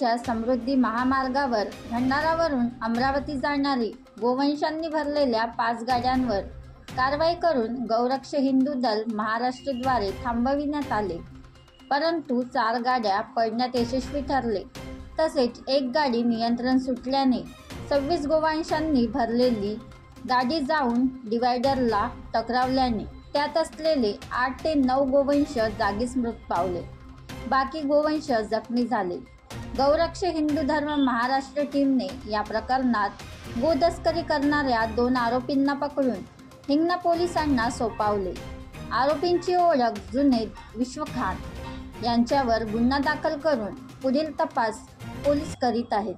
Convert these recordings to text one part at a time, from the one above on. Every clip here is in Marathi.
राज्याच्या समृद्धी महामार्गावर भंडारावरून अमरावती जाणारी गोवंशांनी भरलेल्या 5 गाड्यांवर कारवाई करून गौरक्ष हिंदू दल महाराष्ट्रद्वारे थांबविण्यात आले, परंतु 4 गाड्या पळण्यात यशस्वी ठरले। तसेच एक गाडी नियंत्रण सुटल्याने 26 गोवंशांनी भरलेली गाडी जाऊन डिवायडरला टकरावल्याने त्यात असलेले 8 ते 9 गोवंश जागीच मृत पावले, बाकी गोवंश जखमी झाले। गौरक्ष हिंदू धर्म महाराष्ट्र टीमने या प्रकरणात गोतस्करी करणाऱ्या 2 आरोपींना पकडून हिंगणा पोलिसांना सोपवले। आरोपींची ओळख जुनेद विश्वखान यांच्यावर गुन्हा दाखल करून पुढील तपास पोलीस करीत आहेत।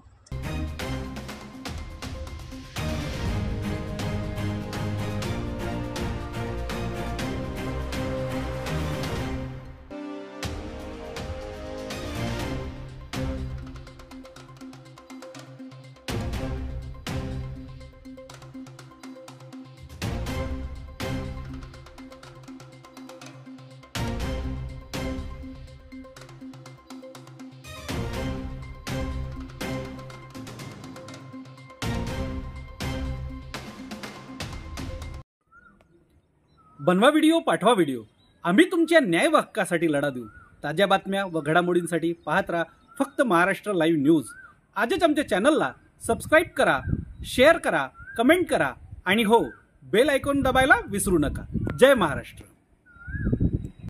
बनवा व्हिडिओ, पाठवा व्हिडिओ, आम्ही तुमच्या न्याय व हक्कासाठी लढा देऊ। ताज्या बातम्या व घडामोडींसाठी पाहत राहा फक्त महाराष्ट्र लाईव्ह न्यूज। आजच आमच्या चॅनलला सबस्क्राईब करा, शेअर करा, कमेंट करा आणि हो, बेल आयकॉन दाबायला विसरू नका। जय महाराष्ट्र।